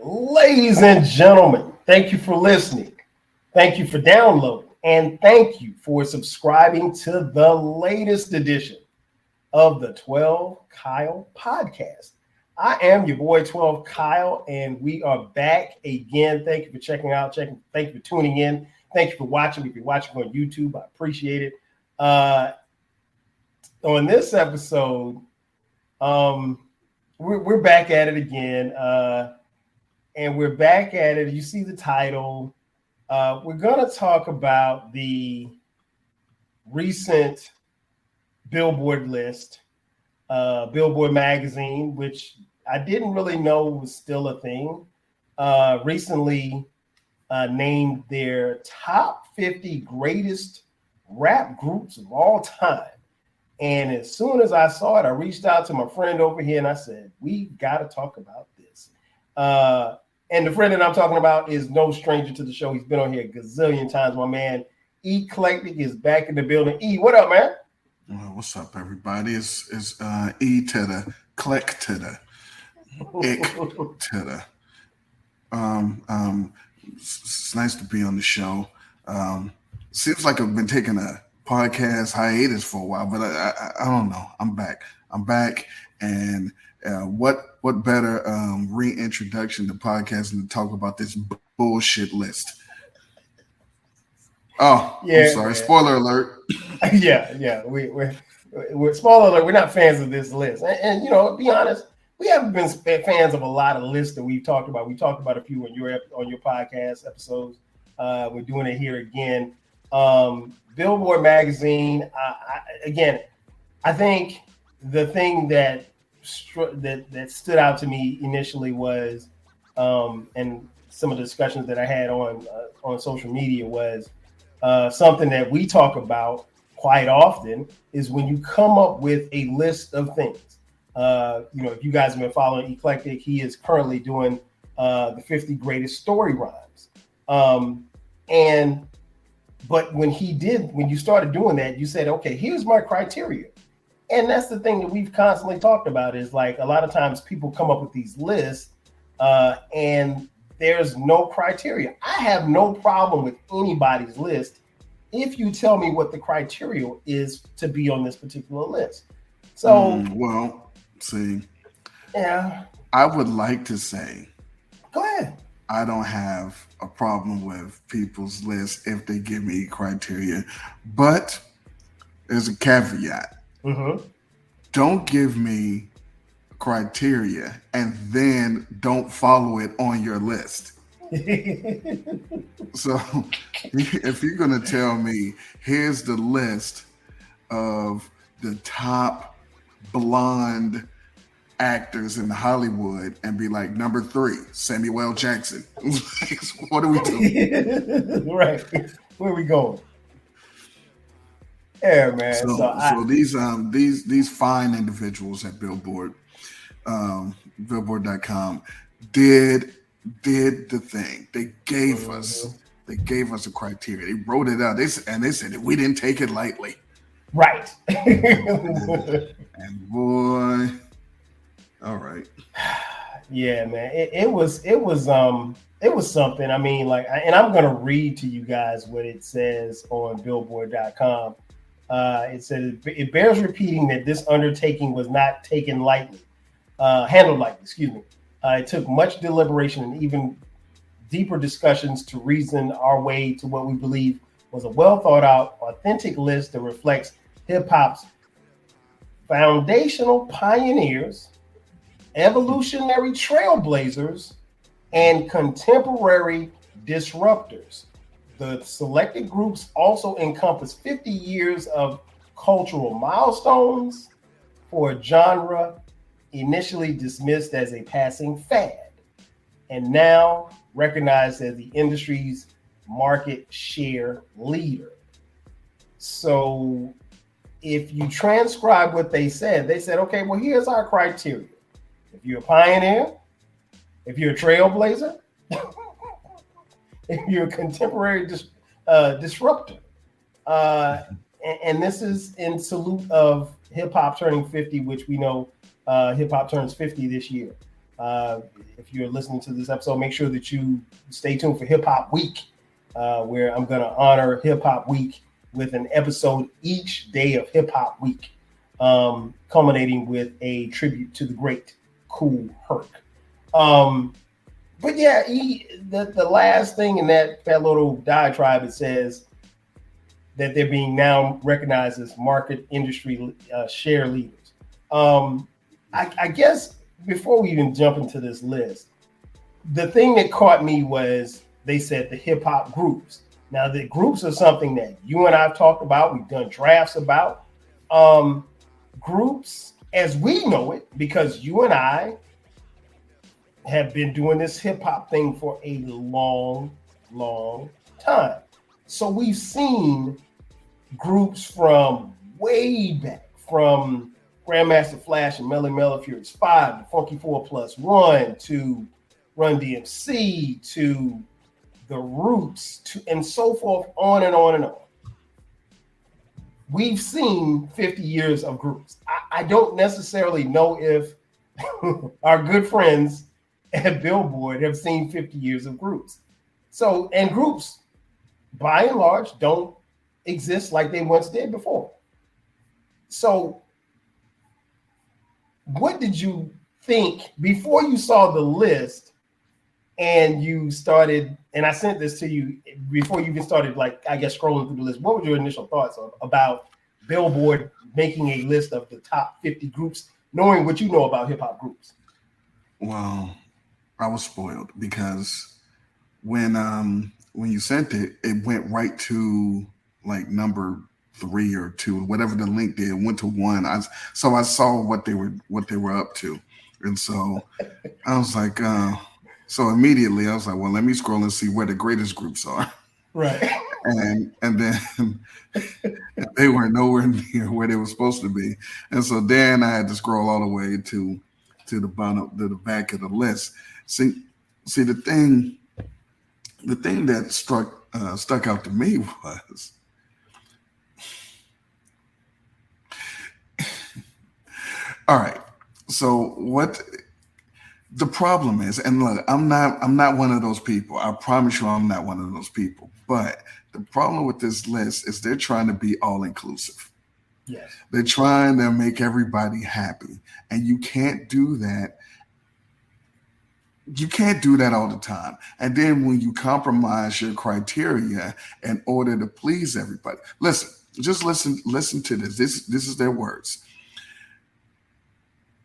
Ladies and gentlemen, thank you for listening. Thank you for downloading. And thank you for subscribing to the latest edition of the 12 Kyle podcast. I am your boy 12 Kyle, and we are back again. Thank you for checking out. Thank you for tuning in. Thank you for watching. If you're watching on YouTube, I appreciate it. On this episode, we're back at it again. And we're back at it. You see the title. We're going to talk about the recent Billboard list, Billboard magazine, which I didn't really know was still a thing. Recently named their top 50 greatest rap groups of all time. And as soon as I saw it, I reached out to my friend over here and I said, we got to talk about this. And the friend that I'm talking about is no stranger to the show. He's been on here a gazillion times. My man, Eclectik, is back in the building. E, what up, man? Well, what's up, everybody? It's E to the click to the ick to the. It's nice to be on the show. Seems like I've been taking a podcast hiatus for a while, but I don't know. I'm back, and what better reintroduction to podcasting to talk about this bullshit list? Oh, yeah, I'm sorry. Man. Spoiler alert. Yeah. We're spoiler alert. We're not fans of this list, and you know, to be honest, we haven't been fans of a lot of lists that we've talked about. We talked about a few on your podcast episodes. We're doing it here again. Billboard magazine. I think the thing that stood out to me initially was, and some of the discussions that I had on social media was something that we talk about quite often is when you come up with a list of things. If you guys have been following Eclectik, he is currently doing the 50 greatest story rhymes. But when you started doing that, you said, okay, here's my criteria. And that's the thing that we've constantly talked about is like a lot of times people come up with these lists and there's no criteria. I have no problem with anybody's list if you tell me what the criteria is to be on this particular list. So, see, yeah, I would like to say, go ahead. I don't have a problem with people's lists if they give me criteria, but there's a caveat. Mm-hmm. Don't give me criteria and then don't follow it on your list. So if you're going to tell me, here's the list of the top blonde actors in Hollywood and be like, number 3, Samuel L. Jackson. What are we doing? Right. Where are we going? Yeah, man. So these fine individuals at Billboard, Billboard.com did the thing. They gave us a criteria. They wrote it out. They said that we didn't take it lightly. Right. and boy, all right. Yeah, man. It was something. I mean, and I'm gonna read to you guys what it says on Billboard.com. It said it bears repeating that this undertaking was not taken lightly, handled lightly. Excuse me. It took much deliberation and even deeper discussions to reason our way to what we believe was a well thought out, authentic list that reflects hip hop's foundational pioneers, evolutionary trailblazers, and contemporary disruptors. The selected groups also encompass 50 years of cultural milestones for a genre initially dismissed as a passing fad and now recognized as the industry's market share leader. So if you transcribe what they said, okay, well, here's our criteria. If you're a pioneer, if you're a trailblazer, if you're a contemporary disruptor, and this is in salute of hip hop turning 50, which we know hip hop turns 50 this year. If you're listening to this episode, make sure that you stay tuned for Hip Hop Week, where I'm going to honor Hip Hop Week with an episode each day of Hip Hop Week, culminating with a tribute to the great Kool Herc. But yeah, the last thing in that little diatribe, it says that they're being now recognized as market industry share leaders. I guess before we even jump into this list, the thing that caught me was they said the hip hop groups. Now, the groups are something that you and I've talked about. We've done drafts about. Groups, as we know it, because you and I have been doing this hip hop thing for a long, long time. So we've seen groups from way back, from Grandmaster Flash and Melly Melly Furious 5, the Funky 4+1, to Run DMC, to The Roots, and so forth, on and on and on. We've seen 50 years of groups. I don't necessarily know if our good friends at Billboard have seen 50 years of groups. So, and groups, by and large, don't exist like they once did before. So, what did you think before you saw the list and you started, and I sent this to you before you even started, like, I guess, scrolling through the list? What were your initial thoughts about Billboard making a list of the top 50 groups, knowing what you know about hip hop groups? Well, I was spoiled because when you sent it, it went right to like number 3 or 2, whatever the link did. It went to 1. I saw what they were up to, and so I was like, so immediately I was like, well, let me scroll and see where the greatest groups are. Right. And then they were nowhere near where they were supposed to be, and so then I had to scroll all the way to the bottom, to the back of the list. See the thing that stuck out to me was all right. So what the problem is, and look, I'm not one of those people. I promise you, I'm not one of those people. But the problem with this list is they're trying to be all inclusive. Yes. They're trying to make everybody happy, and you can't do that. You can't do that all the time. And then when you compromise your criteria in order to please everybody, just listen to this. This is their words.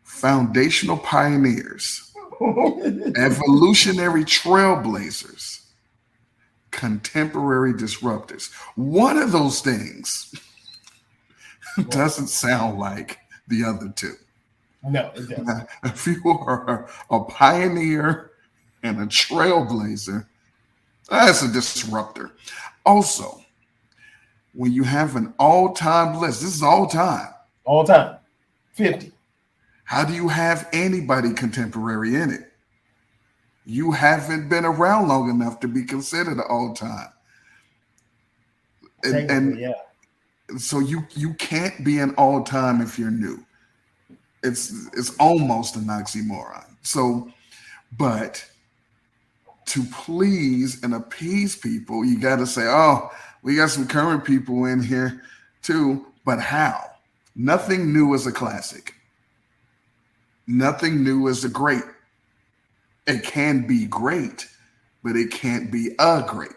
Foundational pioneers, evolutionary trailblazers, contemporary disruptors. One of those things doesn't sound like the other two. No, it doesn't. If you are a pioneer and a trailblazer, that's a disruptor. Also, when you have an all-time list, this is all-time. All-time, 50. How do you have anybody contemporary in it? You haven't been around long enough to be considered all-time. And yeah. So you can't be an all-time if you're new. It's almost an oxymoron. So, but to please and appease people, you got to say, oh, we got some current people in here too. But how? Nothing new is a classic. Nothing new is a great. It can be great, but it can't be a great.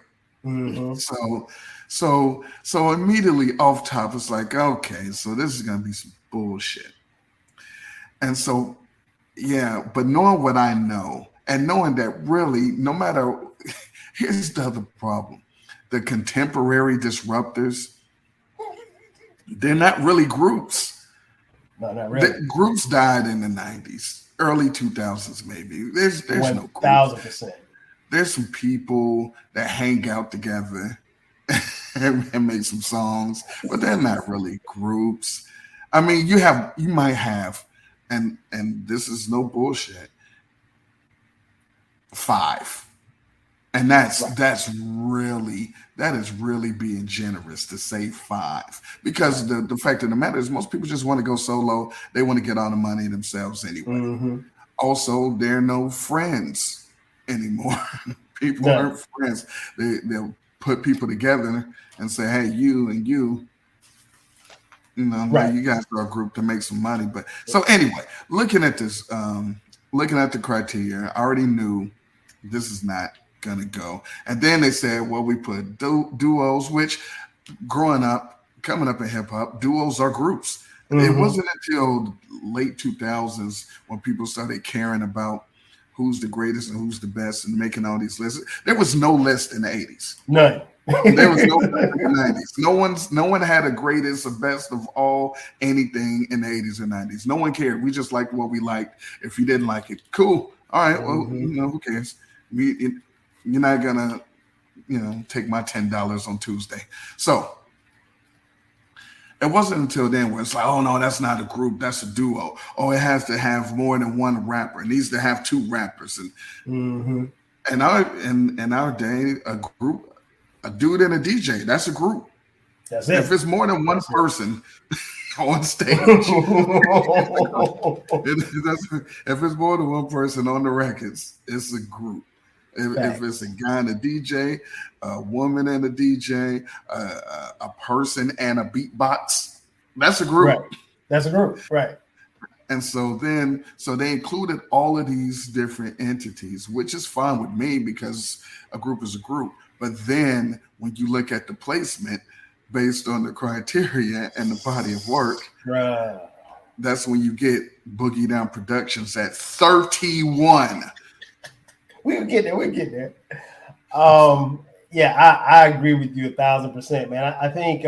Mm-hmm. So immediately off top, it's like, okay, so this is gonna be some bullshit. And so, yeah, but knowing what I know and knowing that really, no matter, here's the other problem. The contemporary disruptors, they're not really groups. No, not really. Groups died in the 90s, early 2000s maybe. There's no group. 1,000%. There's some people that hang out together and make some songs, but they're not really groups. I mean, you might have, and this is no bullshit, 5, and that is really being generous to say 5, because the fact of the matter is most people just want to go solo. They want to get all the money themselves anyway. Mm-hmm. Also, there are no friends anymore. People None. aren't friends. They'll put people together and say, "Hey, you and now Right. you guys are a group to make some money." But so anyway, looking at this, looking at the criteria, I already knew this is not gonna go. And then they said, "Well, we put duos," which growing up, coming up in hip hop, duos are groups. It wasn't until late 2000s when people started caring about who's the greatest and who's the best and making all these lists. There was no list in the 80s. None. There was no list in the 90s. No one had a greatest or best of all anything in the 80s or 90s. No one cared. We just liked what we liked. If you didn't like it, cool. All right, well, who cares? You're not gonna, take my $10 on Tuesday. So it wasn't until then where it's like, oh no, that's not a group, that's a duo. Oh, it has to have more than one rapper. It needs to have two rappers. And in our day, a group, a dude and a DJ, that's a group. That's it. If it's more than one person on stage, if it's more than one person on the records, it's a group. If it's a guy and a DJ, a woman and a DJ, a person and a beatbox, that's a group. Right. That's a group, right? And so they included all of these different entities, which is fine with me because a group is a group. But then when you look at the placement based on the criteria and the body of work, right, that's when you get Boogie Down Productions at 31. We'll get there. Yeah, I agree with you 1,000%, man. I think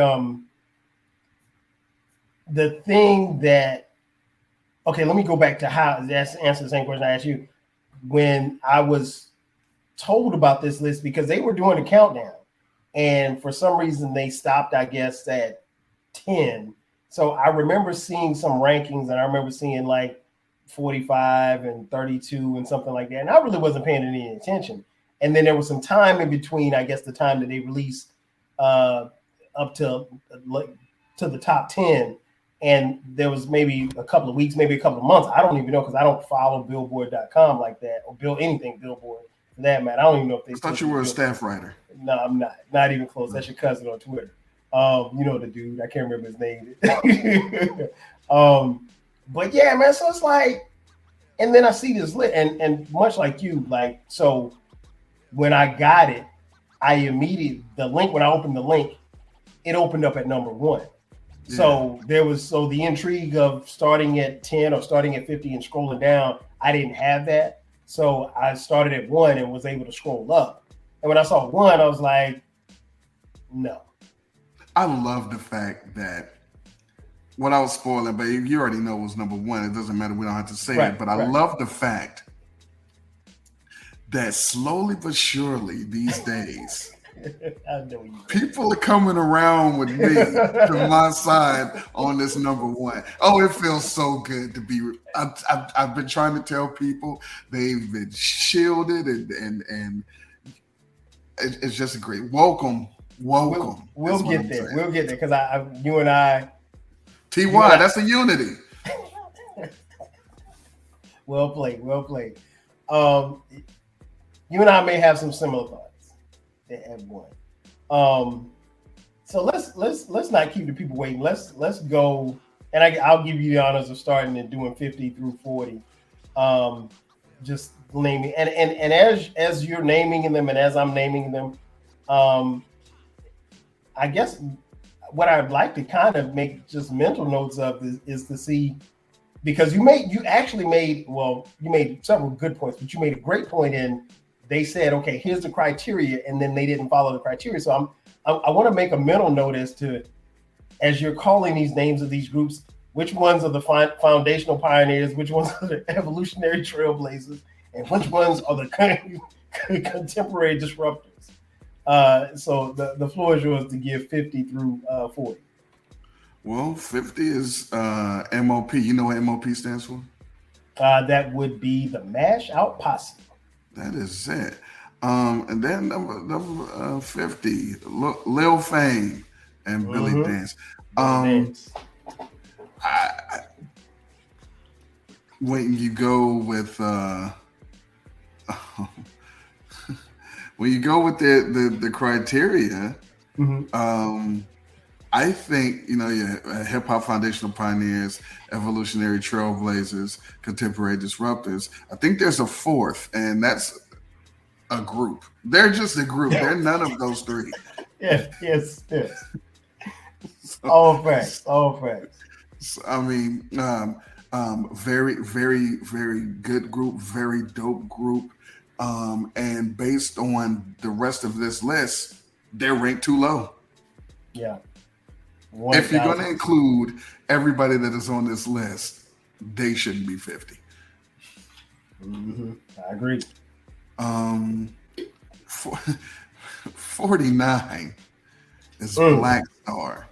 the thing that, okay, let me go back to how that's answer the same question I asked you. When I was told about this list, because they were doing a countdown, and for some reason they stopped, I guess, at 10. So I remember seeing some rankings, and I remember seeing like 45 and 32 and something like that. And I really wasn't paying any attention. And then there was some time in between, I guess, the time that they released up to the top 10. And there was maybe a couple of weeks, maybe a couple of months. I don't even know because I don't follow Billboard.com like that or build anything Billboard for that, man. I don't even know if they. I thought you were a staff writer. No, I'm not. Not even close. That's your cousin on Twitter. You know the dude. I can't remember his name. But yeah, man, so it's like, and then I see this list, and much like you, like, so when I got it, when I opened the link, it opened up at number 1. Yeah. So there was, the intrigue of starting at 10 or starting at 50 and scrolling down, I didn't have that. So I started at 1 and was able to scroll up. And when I saw 1, I was like, no. I love the fact that, what I was spoiling, but you already know it was number 1. It doesn't matter. We don't have to say it. But I love the fact that slowly but surely these days, people are coming around with me to my side on this number 1. Oh, it feels so good to be. I've been trying to tell people they've been shielded and it's just a great welcome. We'll get there. We'll get there because you and I. TY, that's a unity. Well played. You and I may have some similar thoughts at 1. So let's not keep the people waiting. Let's go, and I'll give you the honors of starting and doing 50 through 40. Just naming and as you're naming them and as I'm naming them, I guess what I'd like to kind of make just mental notes of is to see, because you made several good points, but you made a great point in, they said, okay, here's the criteria, and then they didn't follow the criteria. So I want to make a mental note as you're calling these names of these groups, which ones are the foundational pioneers, which ones are the evolutionary trailblazers, and which ones are the contemporary disruptors. So the floor is yours to give 50 through 40. Well, 50 is MOP. You know what MOP stands for? That would be the Mash Out Posse. That is it. And then number 50, Lil Fame and Billy Dance. when you go with when you go with the criteria, I think hip hop foundational pioneers, evolutionary trailblazers, contemporary disruptors. I think there's a fourth, and that's a group. They're just a group. They're none of those three. Yes. All facts. So, I mean, very, very, very good group, very dope group. And based on the rest of this list, they're ranked too low. Yeah. If you're going to include everybody that is on this list, they shouldn't be 50. I agree. 49 is Black Star.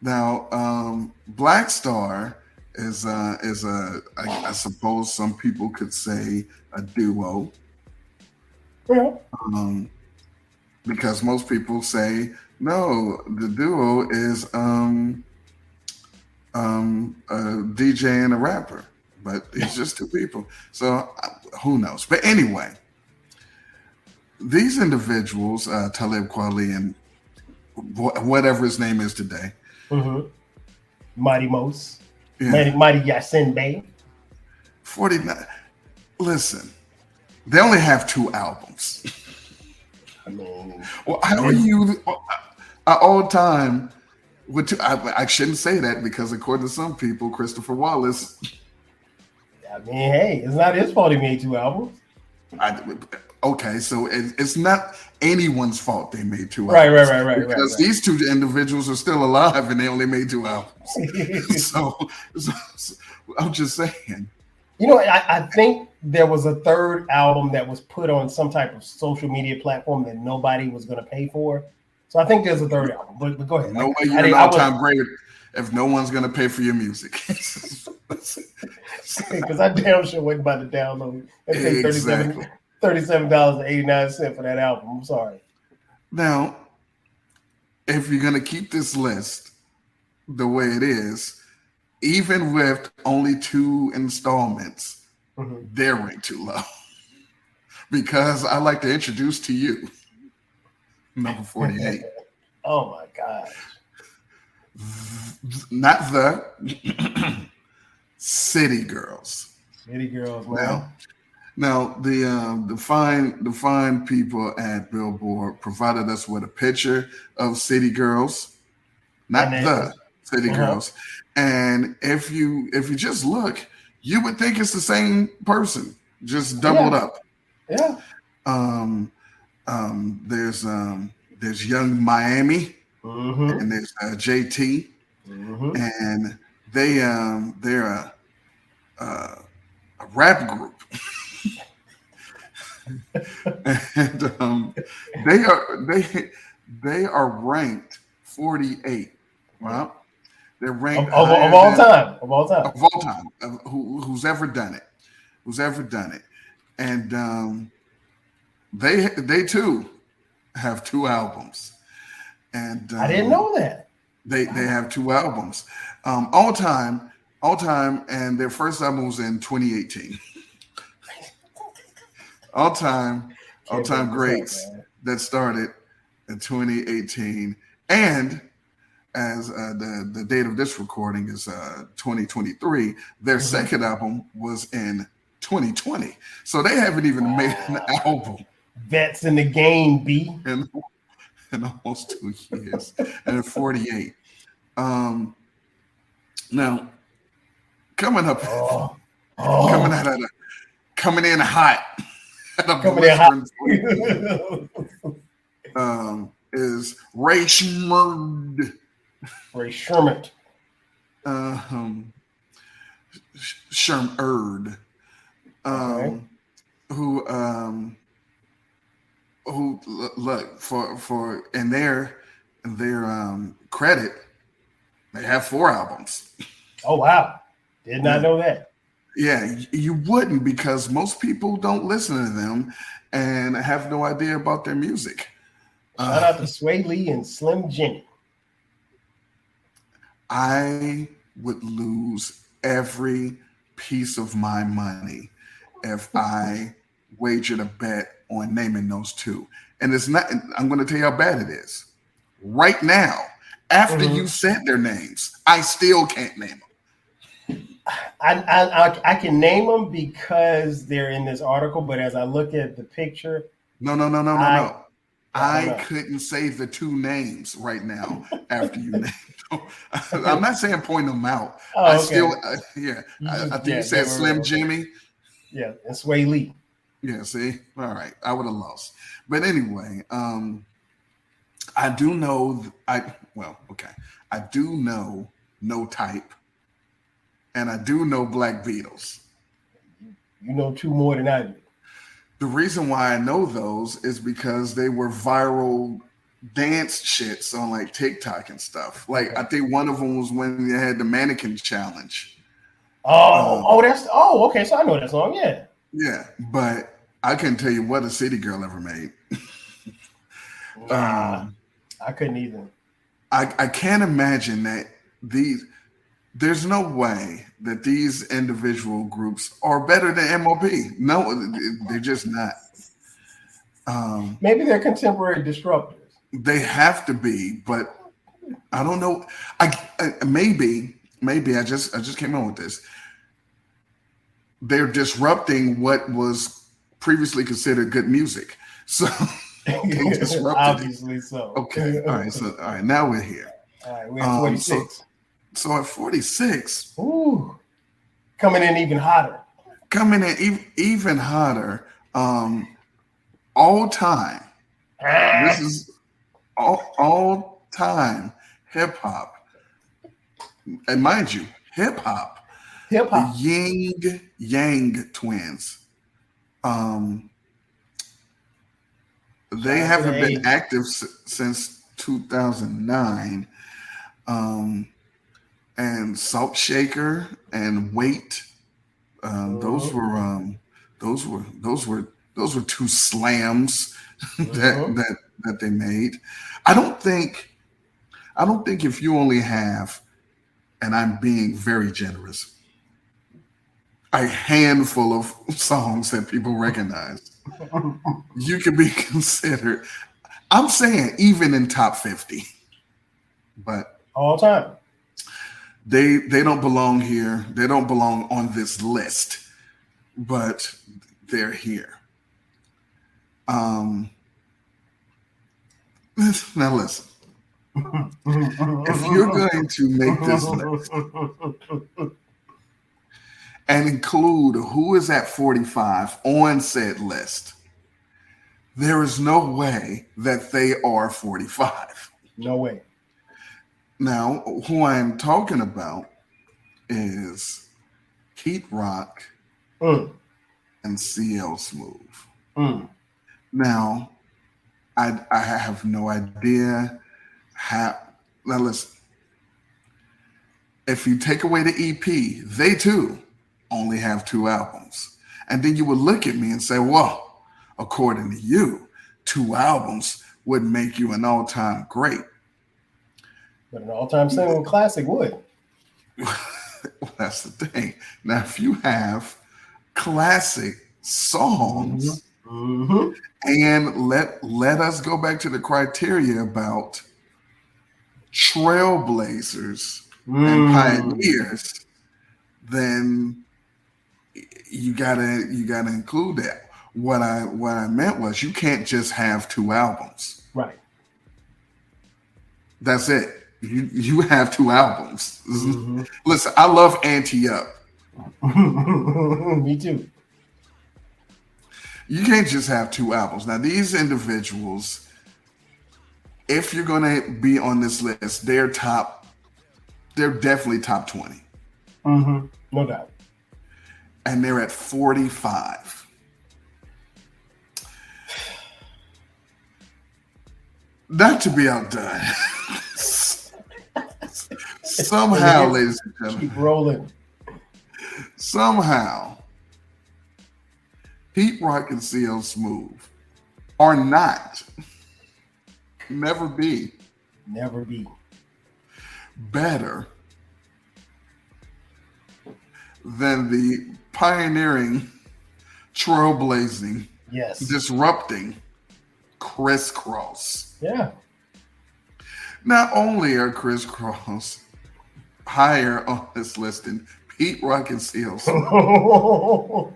Now, Black Star is I suppose some people could say a duo. Yeah. Because most people say no, the duo is a DJ and a rapper, but it's just two people. So who knows? But anyway, these individuals, Talib Kweli and whatever his name is today, Mighty Mos, Mighty Yasin Bey, 49. Listen, they only have 2 albums. I mean, well, how are you all time? I shouldn't say that because according to some people, Christopher Wallace. I mean, hey, it's not his fault he made 2 albums. Okay, so it's not anyone's fault they made 2 albums. Right. Because these 2 individuals are still alive and they only made 2 albums. so I'm just saying. I think there was a 3rd album that was put on some type of social media platform that nobody was going to pay for. So I think there's a 3rd album. But go ahead. No way you're an all-time great if no one's going to pay for your music. Because I damn sure wasn't about to download and pay $37.89 for that album. I'm sorry. Now, if you're going to keep this list the way it is, even with only 2 installments, they're ranked too low. Because I like to introduce to you number 48. Oh my gosh. Not the City Girls. City Girls, man. Now the fine people at Billboard provided us with a picture of City Girls, not the City Girls. And if you just look, you would think it's the same person, just doubled up. Yeah. There's Young Miami, and there's JT, and they're a rap group. And they are ranked 48. Wow. They're ranked of all time. Of all time. Who's ever done it. And they too have 2 albums. And I didn't know that. They have 2 albums. All time, and their first album was in 2018. all time greats that started in 2018. And as the date of this recording is 2023, their second album was in 2020. So they haven't even made an album. Vets in the game, B. In almost 2 years. And 48. Now, coming up, coming in hot. Is Ray Sherman. Shermerd. Who look for in their credit, they have 4 albums. Oh wow. Did not know that. Yeah, you wouldn't, because most people don't listen to them and have no idea about their music. Shout out to Sway Lee and Slim Jimmy. I would lose every piece of my money if I wagered a bet on naming those two. And it's not, I'm going to tell you how bad it is. Right now, after you said their names, I still can't name them. I can name them because they're in this article, but as I look at the picture, No. I couldn't say the two names right now after you named them. I'm not saying point them out. I still, I think you said Slim Jimmy. Yeah, and Sway Lee. Yeah, see? All right. I would have lost. But anyway, I do know, I do know No Type, and I do know Black Beatles. You know two more than I do. The reason why I know those is because they were viral dance shits on like TikTok and stuff. Like I think one of them was when they had the mannequin challenge. Okay. So I know that song. Yeah. Yeah, but I couldn't tell you what a City Girl ever made. I couldn't either. I can't imagine that there's no way that these individual groups are better than MOP. No, they're just not. Maybe they're contemporary disruptors. They have to be, but I don't know. Maybe I just came on with this. They're disrupting what was previously considered good music. So they disrupted obviously it. So. Okay. All right. Now we're here. All right. We're at 46. So at 46, coming in even hotter. Even hotter. All time. This is all time hip hop. And mind you, hip hop. The Yin Yang Twins. They haven't been active since 2009. And Salt Shaker and Weight. Those were two slams that they made. I don't think if you only have, and I'm being very generous, a handful of songs that people recognize, you could be considered, I'm saying even in top 50, but all time. They don't belong here. They don't belong on this list, but they're here. Now listen. If you're going to make this list and include who is at 45 on said list, there is no way that they are 45. No way. Now, who I'm talking about is Pete Rock and CL Smooth. Now, I have no idea how. Now, listen. If you take away the EP, they too only have 2 albums. And then you would look at me and say, well, according to you, 2 albums would make you an all-time great. But an all-time single classic would. That's the thing. Now, if you have classic songs, and let us go back to the criteria about trailblazers and pioneers, then you gotta include that. What I meant was you can't just have 2 albums. Right. That's it. You have 2 albums. Listen, I love Ante Up. Me too. You can't just have 2 albums. Now, these individuals, if you're going to be on this list, they're definitely top 20. No doubt. And they're at 45. Not to be outdone. Somehow, ladies and gentlemen. Keep rolling. Somehow, Pete Rock and CL Smooth are not, never be better than the pioneering, trailblazing, Yes. disrupting Crisscross. Yeah. Not only are Crisscross higher on this list than Pete Rock and Seal Smooth,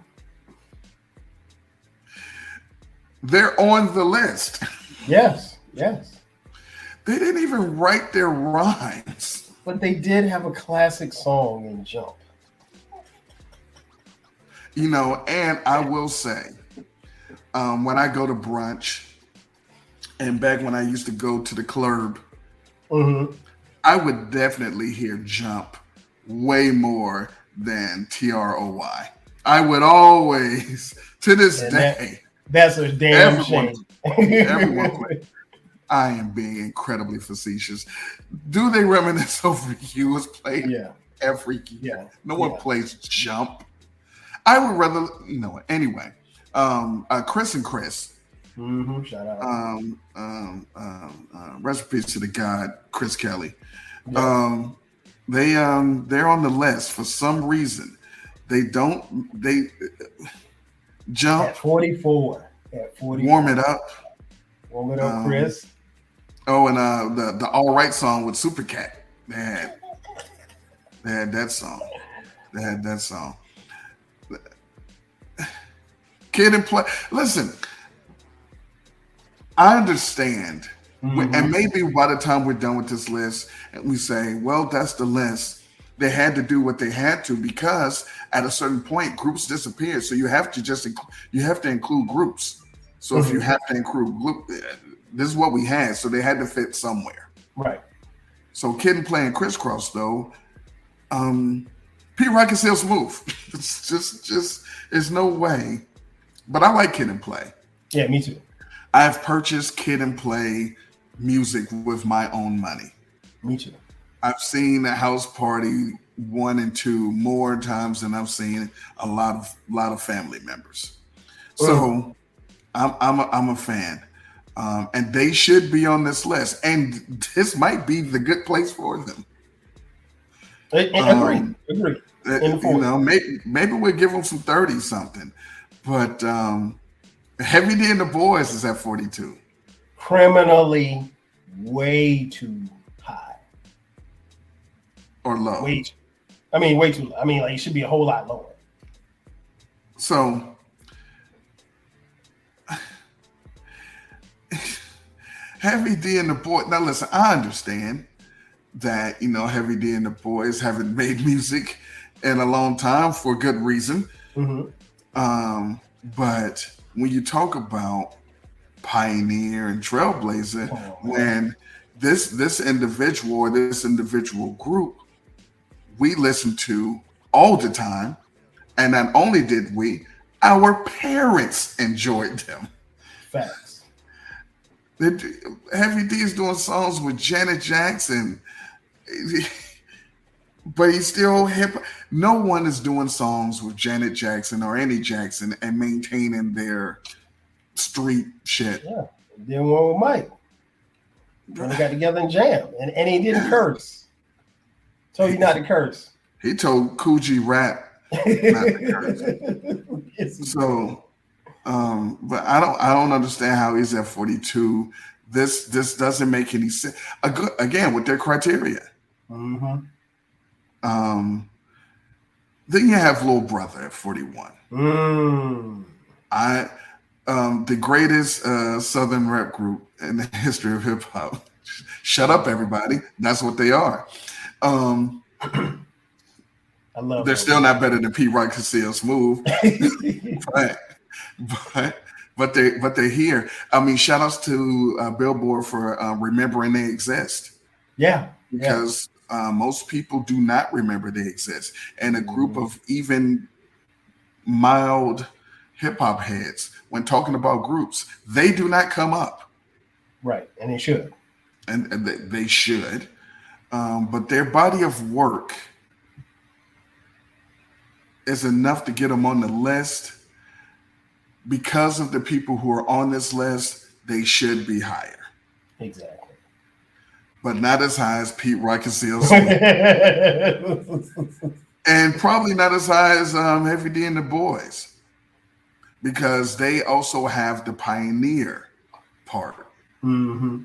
they're on the list. Yes. Yes. They didn't even write their rhymes. But they did have a classic song in Jump. You know, and I will say, when I go to brunch, and back when I used to go to the club, I would definitely hear Jump way more than TROY. I would always, to this day, that's a damn shame. Everyone, I am being incredibly facetious. Do they reminisce over you was played every year? Yeah. No one plays Jump. I would rather, anyway. Chris and Chris. Shout out. Rest in peace to the god Chris Kelly. Yeah. They're on the list for some reason. They Jump at 44. Warm it up. Warm it up, Chris. Oh, and the All Right song with Supercat. They had that song. Kid and Play. Listen, I understand. And maybe by the time we're done with this list and we say, well, that's the list, they had to do what they had to because at a certain point groups disappeared. So you have to include groups. So if you have to include group, this is what we had. So they had to fit somewhere. Right. So Kid and Play and Crisscross though, Pete Rock and Seal Smooth. It's just there's no way. But I like Kid and Play. Yeah, me too. I've purchased Kid and Play music with my own money. Me too. I've seen the House Party 1 and 2 more times than I've seen a lot of family members. So I'm a fan, and they should be on this list. And this might be the good place for them. Agree. Maybe we'll give them some 30 something, but Heavy D and the Boys is at 42. Criminally, way too high or low. Way too low. I mean, like it should be a whole lot lower. So, Heavy D and the Boys. Now, listen, I understand that Heavy D and the Boys haven't made music in a long time for good reason. But when you talk about pioneer and trailblazer, when this individual or this individual group we listen to all the time, and not only did we, our parents enjoyed them. Facts. Heavy D is doing songs with Janet Jackson, but he's still hip. No one is doing songs with Janet Jackson or any Jackson and maintaining their street shit. Yeah, then one with Mike. When they got together and jam, and he didn't curse. Told you not to curse. He told Coogee Rap not to curse. So, but I don't understand how he's at 42. This doesn't make any sense. Again, with their criteria. Then you have Lil Brother at 41. The greatest Southern rap group in the history of hip hop. Shut up, everybody. That's what they are. I love. They're still not better than Pete Rock and Seal Smooth, but they're here. I mean, shout outs to Billboard for remembering they exist. Yeah, because most people do not remember they exist, and a group of even mild hip hop heads, when talking about groups, they do not come up. Right, and they should. And they should. But their body of work is enough to get them on the list. Because of the people who are on this list, they should be higher. Exactly. But not as high as Pete Rock and Seal. And probably not as high as Heavy D and the Boys, because they also have the pioneer part. Mm-hmm.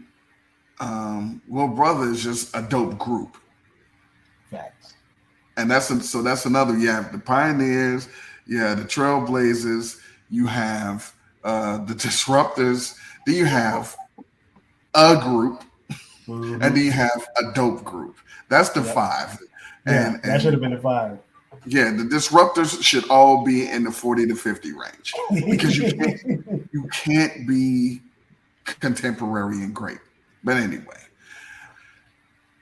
Well, Brother is just a dope group. Facts. And that's another. You have the pioneers, yeah, the trailblazers, you have the disruptors, then you have a group, Mm-hmm. and then you have a dope group. That's the Yep. five. Yeah, And that should have been the 5. yeah, the disruptors should all be in the 40 to 50 range, because you can't be contemporary and great. But anyway,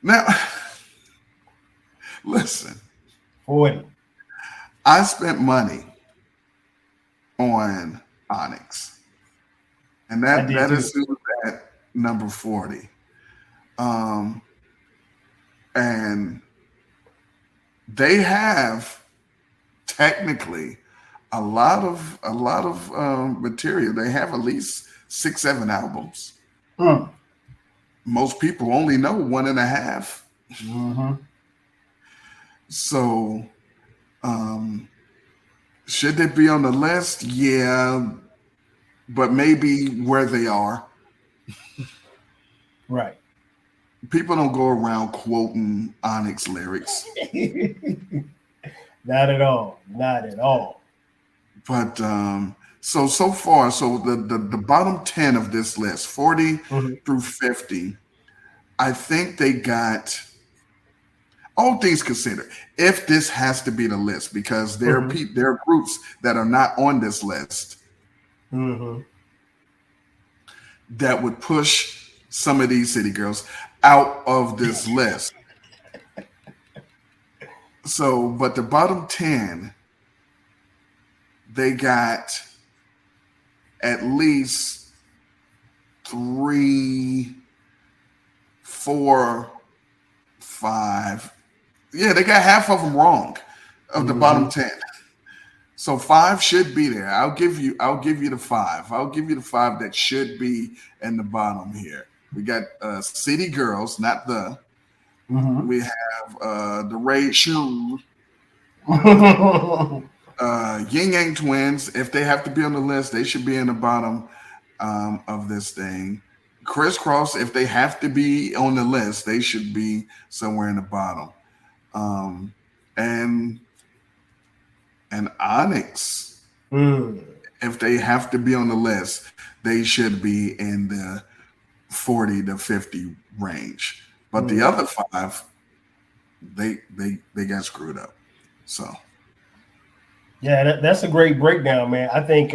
now listen, 40. I spent money on Onyx, and I that did that too. is who's at number 40. Um, and they have technically a lot of material. They have at least 6-7 albums. Mm. Most people only know 1.5. Mm-hmm. So should they be on the list? Yeah, but maybe where they are. Right. People don't go around quoting Onyx lyrics. Not at all. Not at all. But so far, the bottom 10 of this list, 40 through 50, I think they got, all things considered, if this has to be the list, because there are groups that are not on this list that would push some of these city girls out of this list. So, but the bottom 10, they got at least 3, 4, 5. Yeah, they got half of them wrong of the bottom 10. So 5 should be there. I'll give you the 5. I'll give you the 5 that should be in the bottom here. We got City Girls, not the. We have the Ray Shoe. Yin Yang Twins, if they have to be on the list, they should be in the bottom of this thing. Crisscross, if they have to be on the list, they should be somewhere in the bottom. And Onyx, if they have to be on the list, they should be in the 40 to 50 range. But the other 5, they got screwed up. So. Yeah, that's a great breakdown, man. I think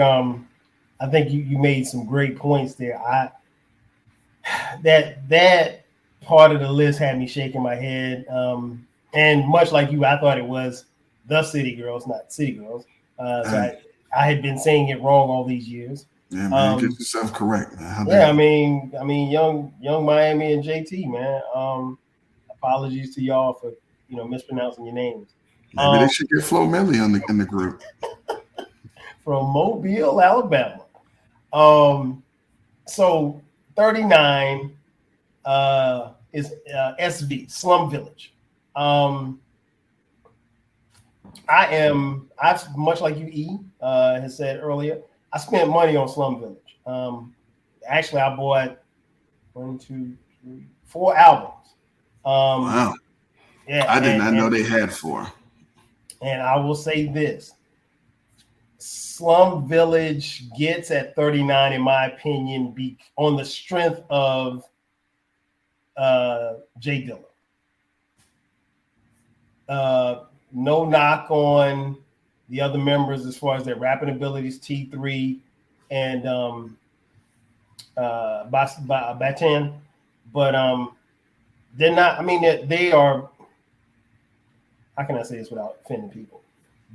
you made some great points there. That part of the list had me shaking my head. And much like you, I thought it was the City Girls, not City Girls. So I had been saying it wrong all these years. Yeah, man, get yourself correct, man. Yeah, I mean, young Miami and JT, man. Apologies to y'all for mispronouncing your names. Maybe they should get Flo Milli in the group. From Mobile, Alabama. So 39 is SV, Slum Village. I've much like you, E, has said earlier, I spent money on Slum Village. Actually, I bought 1, 2, 3, 4 albums. Wow. Yeah, I did not know they had 4. And I will say this. Slum Village gets at 39, in my opinion, on the strength of Jay Dilla. No knock on the other members as far as their rapping abilities, T3 and Batan, but they're not. I mean, they are. How can I say this without offending people?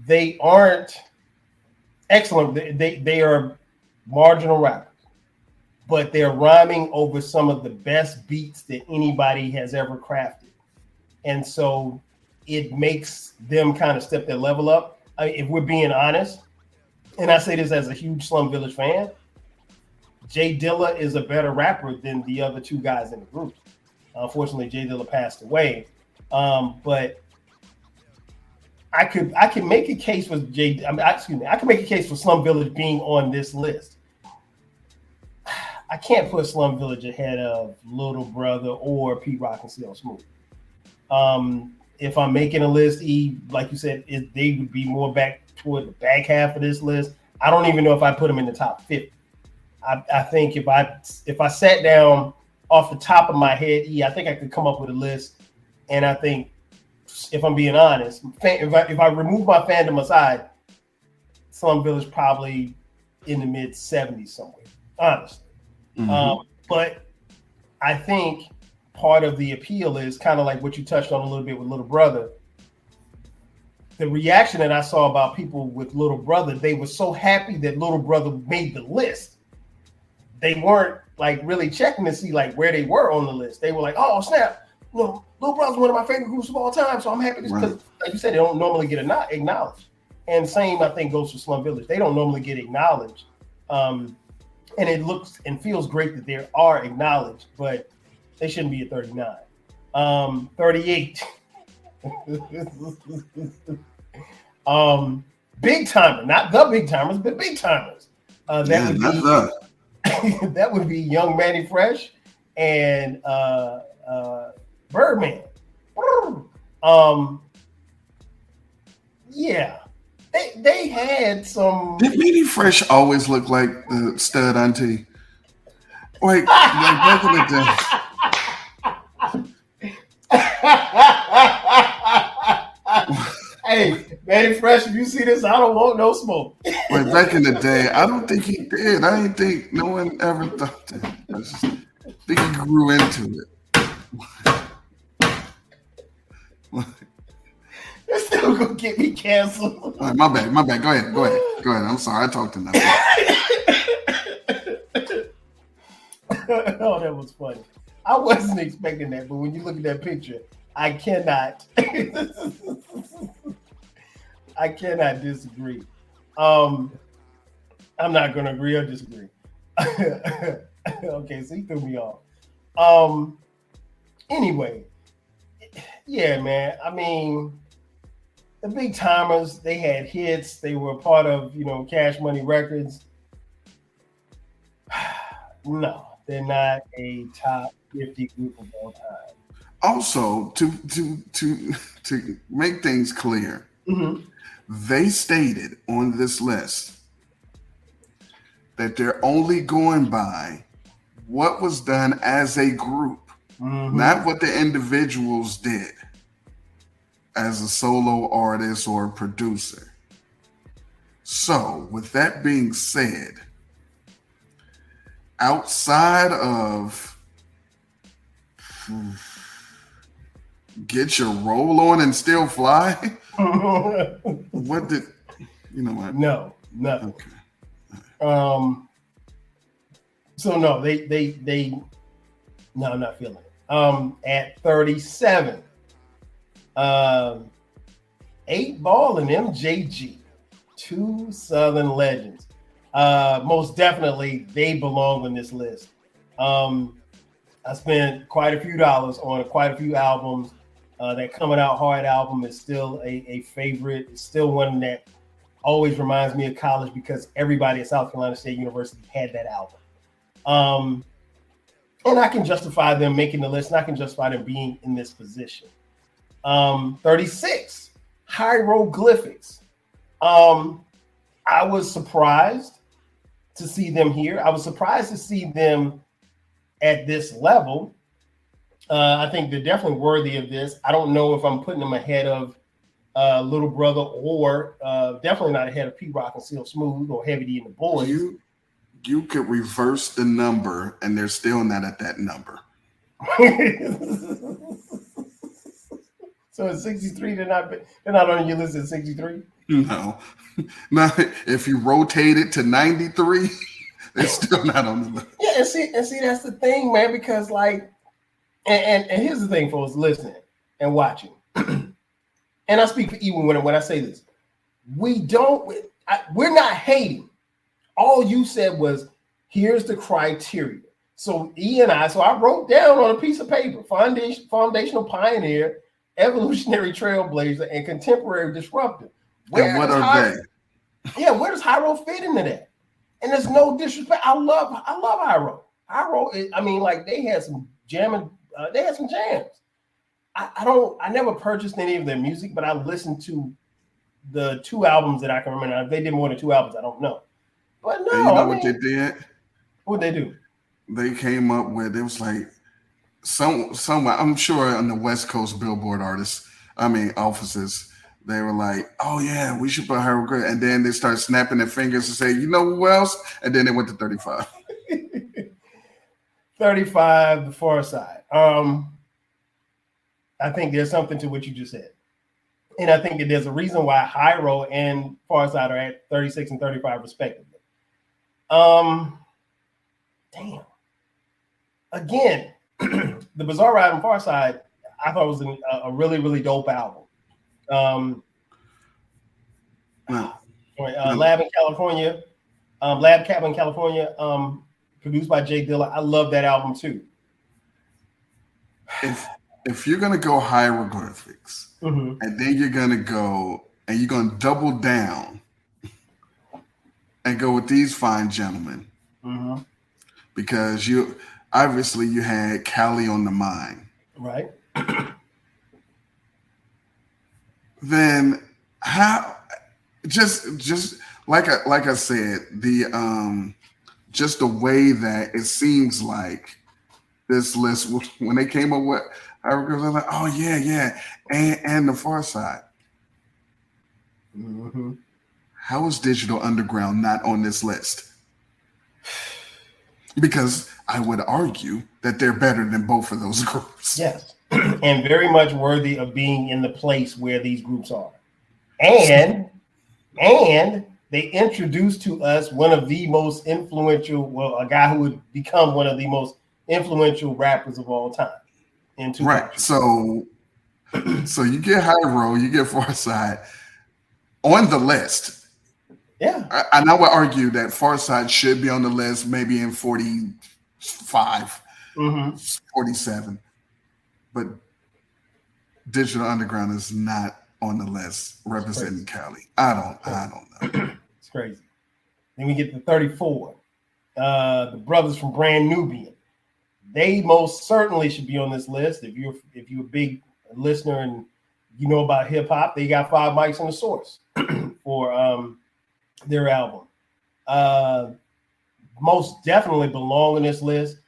They aren't excellent. They are marginal rappers, but they're rhyming over some of the best beats that anybody has ever crafted, and so it makes them kind of step their level up. If we're being honest, and I say this as a huge Slum Village fan, Jay Dilla is a better rapper than the other 2 guys in the group. Unfortunately, Jay Dilla passed away, but I could make a case for I can make a case for Slum Village being on this list. I can't put Slum Village ahead of Little Brother or Pete Rock and CL Smooth. If I'm making a list, like you said, they would be more back toward the back half of this list. I don't even know if I put them in the top 50. I think if I sat down off the top of my head, I think I could come up with a list. And I think, if I'm being honest, if I remove my fandom aside, Slum Village probably in the mid 70s somewhere, honestly. But I think part of the appeal is kind of like what you touched on a little bit with Little Brother. The reaction that I saw about people with Little Brother, they were so happy that Little Brother made the list. They weren't like really checking to see like where they were on the list. They were like, "Oh snap! Little Brother's one of my favorite groups of all time, so I'm happy because, like you said, they don't normally get acknowledged." And same, I think, goes for Slum Village. They don't normally get acknowledged, and it looks and feels great that they are acknowledged, but they shouldn't be at 39. 38. Big timer, not the big timers, but big timers. That would be Young Manny Fresh and Birdman. Yeah, they had some. Did Manny Fresh always look like the stud auntie? Like back in the day. Hey, Manny Fresh, if you see this, I don't want no smoke. Like back in the day, I don't think he did. I didn't think no one ever thought that. I just think he grew into it. It's still gonna get me canceled. Right, my bad. Go ahead. I'm sorry, I talked enough. Oh, that was funny. I wasn't expecting that, but when you look at that picture, I cannot disagree. I'm not going to agree or disagree. Okay, so he threw me off. Anyway, yeah, man. I mean, the big timers, they had hits. They were a part of, Cash Money Records. No, they're not a top 50 group of all time. Also, to make things clear, they stated on this list that they're only going by what was done as a group, not what the individuals did as a solo artist or producer. So, with that being said, outside of Get Your Roll On and Still Fly, what did you know what? No, nothing. Okay. So no, they no, I'm not feeling it. At 37, 8 Ball and MJG, two Southern legends. Most definitely they belong on this list. I spent quite a few dollars on quite a few albums. That Coming Out Hard album is still a favorite. It's still one that always reminds me of college because everybody at South Carolina State University had that album. And I can justify them making the list, and I can justify them being in this position. 36, Hieroglyphics. I was surprised to see them here. I was surprised to see them at this level. I think they're definitely worthy of this. I don't know if I'm putting them ahead of Little Brother or definitely not ahead of Pete Rock and CL Smooth or Heavy D and the Boys. You could reverse the number and they're still not at that number. So at 63, they're not on your list at 63? No. Now, if you rotate it to 93, they're still not on the list. Yeah, and see that's the thing, man, because like and here's the thing, folks, listening and watching. And I speak for even when I say this. We're not hating. All you said was, here's the criteria. So I wrote down on a piece of paper, foundational pioneer, evolutionary trailblazer, and contemporary disruptor. And what are they? Yeah, where does Hyro fit into that? And there's no disrespect. I love Hyro. Hyro is, I mean, like they had some jamming, they had some jams. I never purchased any of their music, but I listened to the 2 albums that I can remember. Now, if they did more than 2 albums, I don't know. But no, and you know what they did? What'd they do? They came up with, it was like somewhere, I'm sure on the West Coast Billboard offices, they were like, oh yeah, we should put her good. And then they start snapping their fingers and say, you know who else? And then they went to 35. 35, the Far Side. I think there's something to what you just said. And I think that there's a reason why Hyro and Far Side are at 36 and 35 respectively. Damn. Again, the Bizarre Ride and Far Side, I thought was a really, really dope album. Lab in California, Lab Cap in California, produced by Jay Dilla. I love that album too. If you're gonna go hieroglyphics, and then you're gonna go and you're gonna double down and go with these fine gentlemen, because you had Cali on the mind, right? Then how? Just like I said, the just the way that it seems like this list, when they came up with, I was like, oh yeah, and the Far Side. How is Digital Underground not on this list? Because I would argue that they're better than both of those groups. Yes, and very much worthy of being in the place where these groups are. And they introduced to us one of the most influential, a guy who would become one of the most influential rappers of all time. In Tupac. Right. So you get Hyro, you get Far Side on the list. Yeah. And I would argue that Far Side should be on the list, maybe in 45, 47. But Digital Underground is not on the list representing Cali. I don't know. It's crazy. Then we get to 34. The brothers from Brand Nubian. They most certainly should be on this list. If you're a big listener and you know about hip hop, they got 5 mics in the source for their album. Most definitely belong on this list.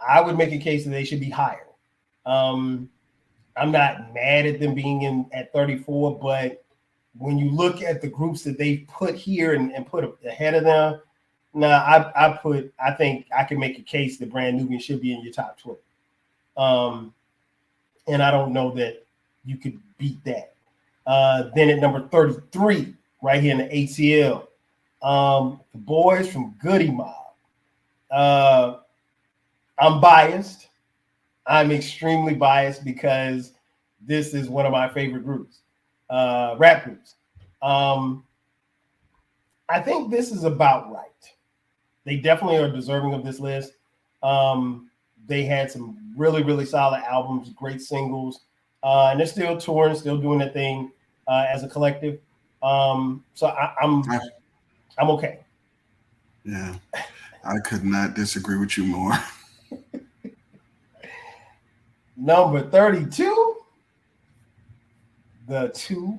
I would make a case that they should be higher. I'm not mad at them being in at 34, but when you look at the groups that they put here and put ahead of them, I think I can make a case that Brand Nubian should be in your top 20. And I don't know that you could beat that. Then at number 33, right here in the ATL, the boys from Goody Mob. I'm biased. I'm extremely biased because this is one of my favorite groups, rap groups. I think this is about right. They definitely are deserving of this list. They had some really, really solid albums, great singles, and they're still touring, still doing their thing as a collective. So I'm okay. Yeah, I could not disagree with you more. Number 32, the 2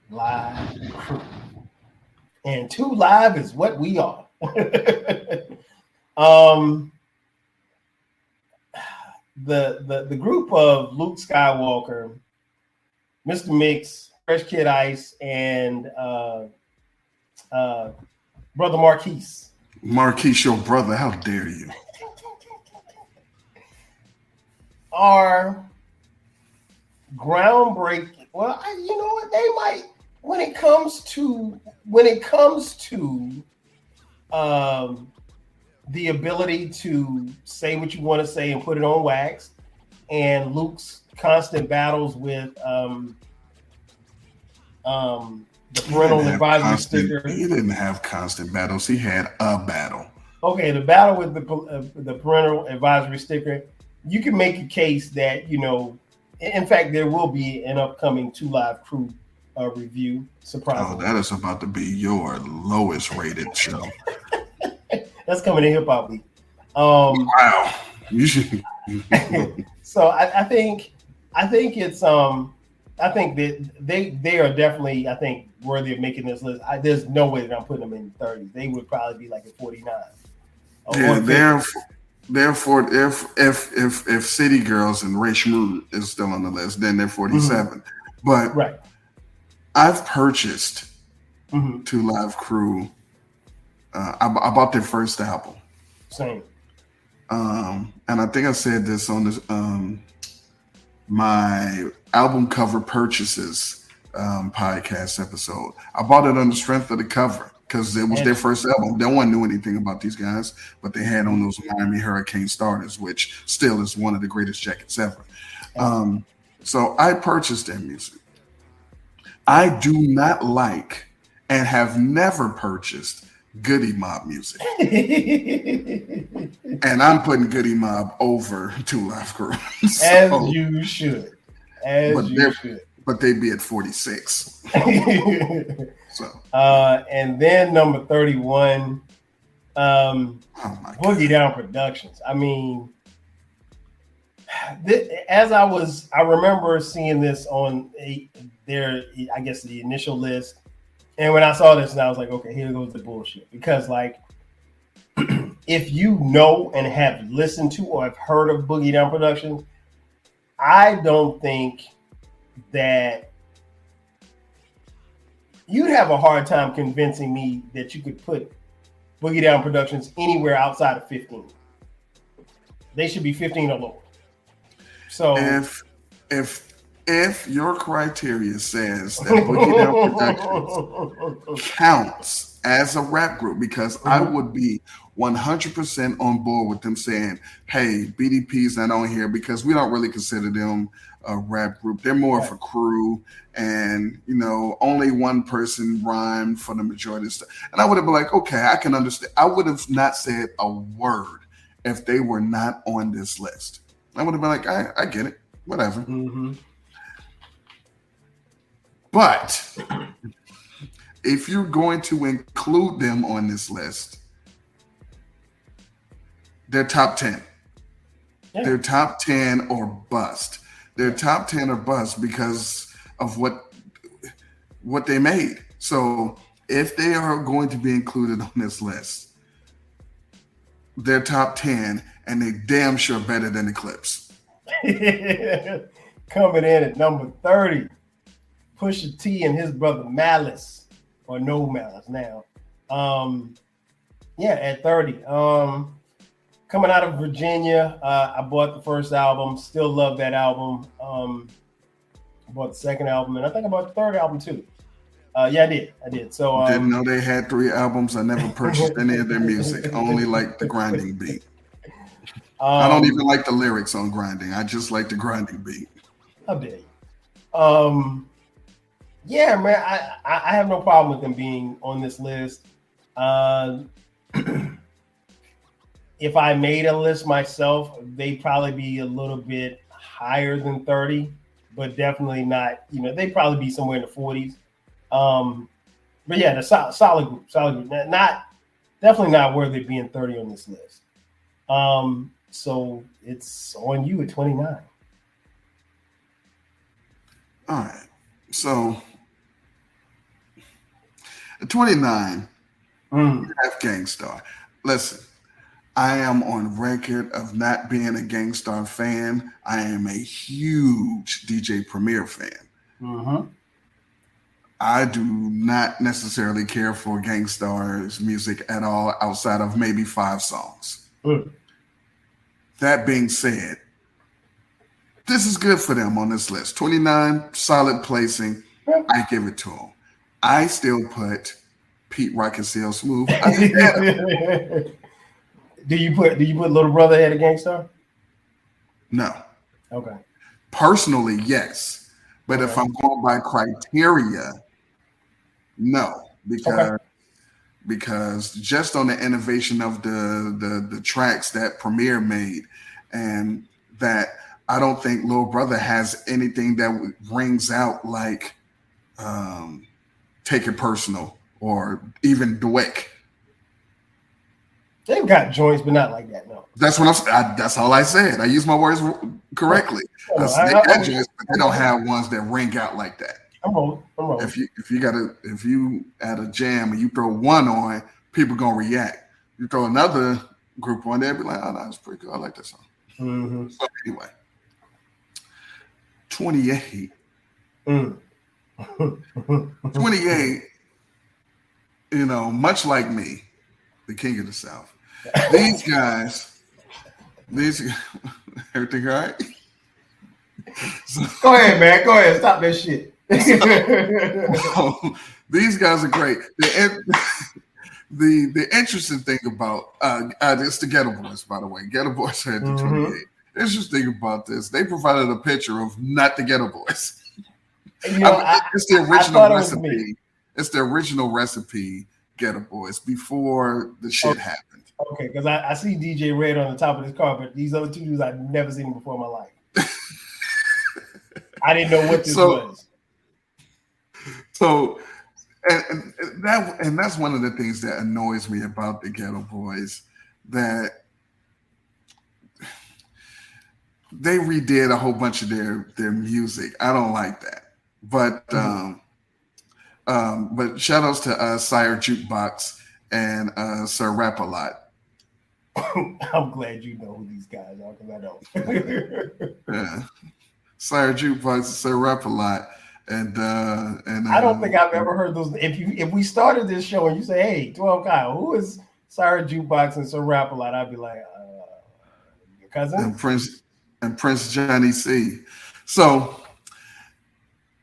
Live Crew. And 2 Live is what we are. The group of Luke Skywalker, Mr. Mix, Fresh Kid Ice, and Brother Marquise. Marquise, your brother, how dare you? Are groundbreaking. Well, you know what? They might, when it comes to the ability to say what you want to say and put it on wax, and Luke's constant battles with the parental advisory sticker. He didn't have constant battles. He had a battle. Okay, the battle with the parental advisory sticker. You can make a case that, you know, In fact, there will be an upcoming 2 Live Crew review. Surprisingly. Oh, that is about to be your lowest rated show. That's coming in Hip Hop Week. Wow. You should. So I think it's I think that they are definitely, I think, worthy of making this list. There's no way that I'm putting them in the 30s. They would probably be like at 49. Yeah, therefore, if City Girls and Ray Shmoo is still on the list, then they're 47. But right. I've purchased 2 Live Crew. I bought their first album. Same. And I think I said this on this my album cover purchases podcast episode. I bought it on the strength of the cover because it was their first album. No one knew anything about these guys, but they had on those Miami Hurricane starters, which still is one of the greatest jackets ever. So I purchased their music. I do not like and have never purchased Goody Mob music. And I'm putting Goody Mob over 2 Live Crew. So, as you should. But they'd be at 46. So and then number 31, Boogie Down Productions. I mean, I remember seeing this on their, I guess, the initial list. And when I saw this, and I was like, okay, here goes the bullshit. Because, like, if you know and have listened to or have heard of Boogie Down Productions, I don't think that you'd have a hard time convincing me that you could put Boogie Down Productions anywhere outside of 15. They should be 15 or lower. So if your criteria says that Boogie Down Productions counts as a rap group, because I would be 100% on board with them saying, hey, BDP's not on here because we don't really consider them a rap group. They're more of a crew, and only one person rhymed for the majority of stuff. And I would have been like, okay, I can understand. I would have not said a word if they were not on this list. I would have been like, I get it, whatever. But if you're going to include them on this list, they're top 10. Yeah. They're top 10 or bust. They're top 10 or bust because of what they made. So if they are going to be included on this list, they're top 10 and they damn sure better than the Clips. Coming in at number 30. Pusha T and his brother Malice, or No Malice now. At 30. Coming out of Virginia, I bought the first album. Still love that album. I bought the second album, and I think I bought the third album too. I did. So didn't know they had 3 albums. I never purchased any of their music. Only like the grinding beat. I don't even like the lyrics on grinding. I just like the grinding beat. How dare you? Yeah, man, I have no problem with them being on this list. If I made a list myself, they'd probably be a little bit higher than 30, but definitely not, they'd probably be somewhere in the 40s. But yeah, the solid group. Definitely not worthy of being 30 on this list. So it's on you at 29. All right. So at 29, you have Gangstar. Listen, I am on record of not being a Gangstar fan. I am a huge DJ Premier fan. I do not necessarily care for Gangstar's music at all outside of maybe 5 songs. That being said, this is good for them on this list. 29, solid placing. I give it to them. I still put Pete Rock and CL Smooth. Do you put Little Brother ahead of Gangstar? No. Okay. Personally, yes. But if I'm going by criteria, no. Because just on the innovation of the tracks that Premier made, and that I don't think Lil Brother has anything that rings out like Take It Personal or even Dweck. They've got joints, but not like that. No, That's what that's all I said. I use my words correctly. No, They got joints, but they don't have ones that ring out like that. I'm wrong. If you at a jam and you throw one on, people gonna react. You throw another group on, they'll be like, "Oh, that's pretty good. I like that song." Mm-hmm. So anyway, 28. 28. You know, much like me, the king of the South. These guys, everything all right? Go ahead, man. Go ahead. Stop that shit. These guys are great. The interesting thing about it's the Ghetto Boys, by the way. Ghetto Boys had the 28. The interesting thing about this, they provided a picture of not the Ghetto Boys. You know, it's the original recipe. It's the original recipe, Ghetto Boys, before the shit happened. Okay, because I see DJ Red on the top of this car, but these other two dudes I've never seen before in my life. I didn't know what this was. So, and that's one of the things that annoys me about the Ghetto Boys, that they redid a whole bunch of their music. I don't like that, but shout outs to Sire Jukebox and Sir Rap-A-Lot. I'm glad you know who these guys are, because I don't. Yeah, Sire Jukebox and Sir Rap-A-Lot. And I don't think I've ever heard those. If we started this show and you say, "Hey, 12 Kyle, who is Sire Jukebox and Sir Rap-A-Lot?" I'd be like, "Your cousin?" And Prince Johnny C. So,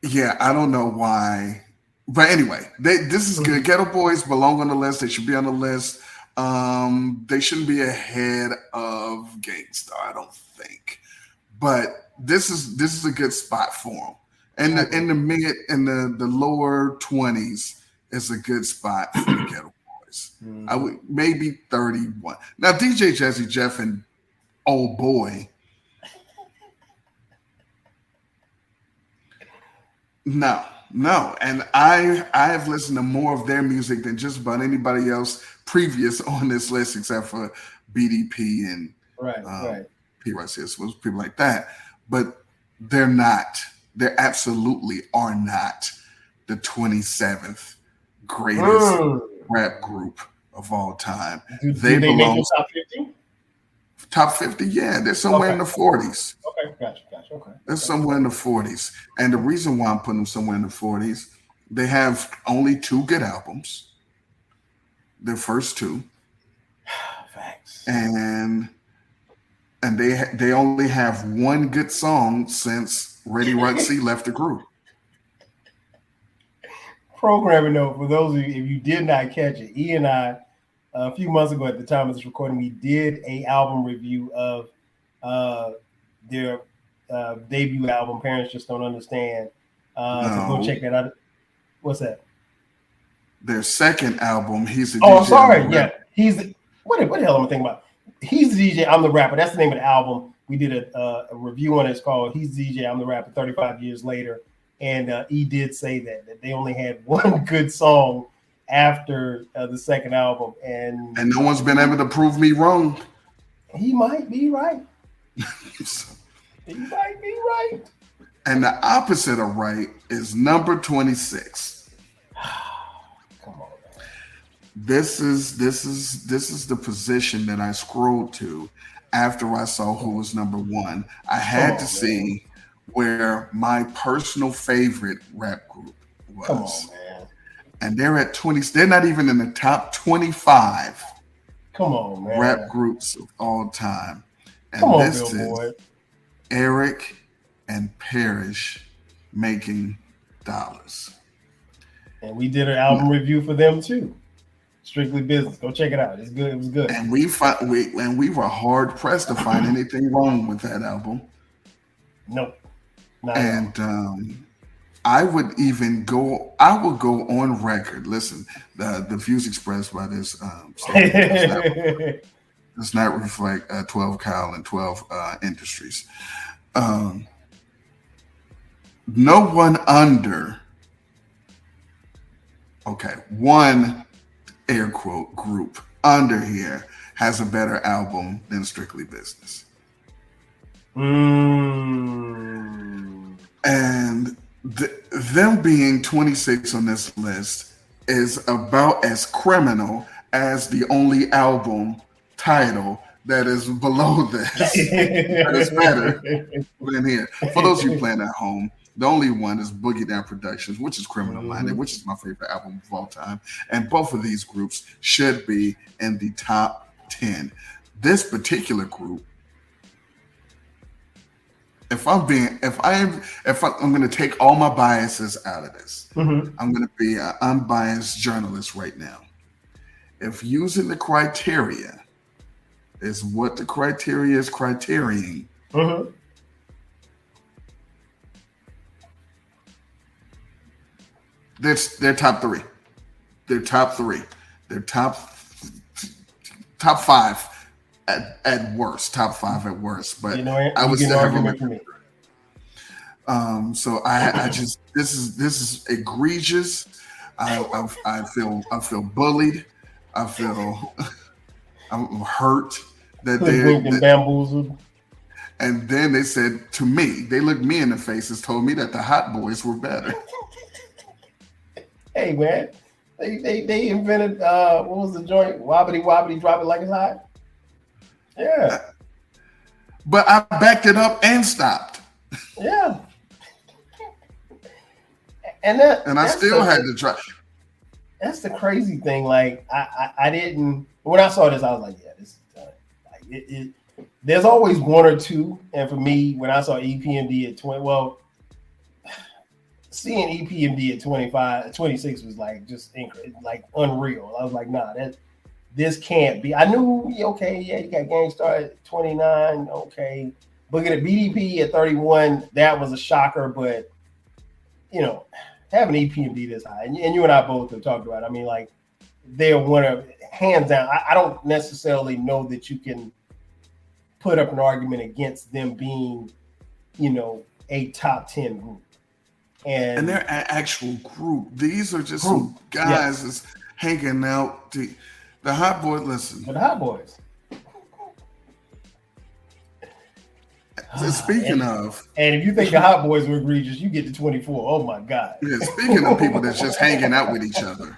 yeah, I don't know why, but anyway, this is good. Ghetto Boys belong on the list. They should be on the list. They shouldn't be ahead of Gangstar, I don't think. But this is a good spot for them. And in the lower 20s is a good spot for the Ghetto Boys. I would maybe 31. Now DJ Jazzy Jeff and Old Boy. No. And I have listened to more of their music than just about anybody else previous on this list, except for BDP and PYCS, people like that. But they're not. They absolutely are not the 27th greatest rap group of all time. Do they make the top 50? Top 50, yeah. They're somewhere in the 40s. Okay, gotcha. Okay. They're somewhere in the 40s. And the reason why I'm putting them somewhere in the 40s, they have only 2 good albums. Their first 2. Facts. And they only have 1 good song since Ready Rock C left the group. Programming note for those of you, if you did not catch it, E and I, a few months ago at the time of this recording, we did a album review of their debut album, Parents Just Don't Understand. So go check that out. What's that? Their second album, He's the DJ. Oh, I'm sorry. Yeah, he's the, what the hell am I thinking about? He's the DJ, I'm the Rapper. That's the name of the album. We did a review on it. It's called He's the DJ, I'm the Rapper, 35 years later. And he did say that they only had 1 good song after the second album. And no one's been able to prove me wrong. He might be right. He might be right. And the opposite of right is number 26. Come on, man. This is the position that I scrolled to after I saw who was number 1. I had to see where my personal favorite rap group was. Come on, man. And they're at 20. They're not even in the top 25. Come on, man. Rap groups of all time. And Come on, this Billboard. is Eric and Parrish Making Dollars. And we did an album review for them too. Strictly Business. Go check it out. It's good. It was good. And we were hard pressed to find anything wrong with that album. Nope. And I would go on record. Listen, the views expressed by this statement does not reflect 12 Kyle and 12 Industries. Um, no one under, okay, one air quote group under here has a better album than Strictly Business. And them being 26 on this list is about as criminal as the only album title that is below this that is better than here. For those of you playing at home, the only one is Boogie Down Productions, which is Criminal Minded, which is my favorite album of all time. And both of these groups should be in the top 10. This particular group, I'm going to take all my biases out of this. I'm going to be an unbiased journalist right now. If using the criteria is what the criteria is criterion, they're top three. They're top three. They're top five at worst. Top five at worst. But I would still have them. So I just this is egregious. I feel bullied. I'm hurt that they're bamboozled. And then they said to me, they looked me in the face and told me that the Hot Boys were better. Hey man, they invented what was the joint? Wobbity wobbity, drop it like it's hot. Yeah. But I backed it up and stopped. Yeah. And I still had to try. That's the crazy thing. Like I didn't, when I saw this, I was like, yeah, this is done. Like there's always one or two. And for me, when I saw EPMD at 20, well, seeing EPMD at 25, 26 was like just like unreal. I was like, nah, this can't be. I knew, okay, yeah, you got Gangstar at 29, okay. But at BDP at 31, that was a shocker. But, you know, having EPMD this high, and you and I both have talked about it. I mean, like, they're one of, hands down, I don't necessarily know that you can put up an argument against them being, you know, a top 10 group. And they're an actual group. These are just some guys that's hanging out. The Hot Boys, listen. The Hot Boys. Speaking of. And if you think the Hot Boys were egregious, you get to 24. Oh, my God. Yeah, speaking of people that's just hanging out with each other.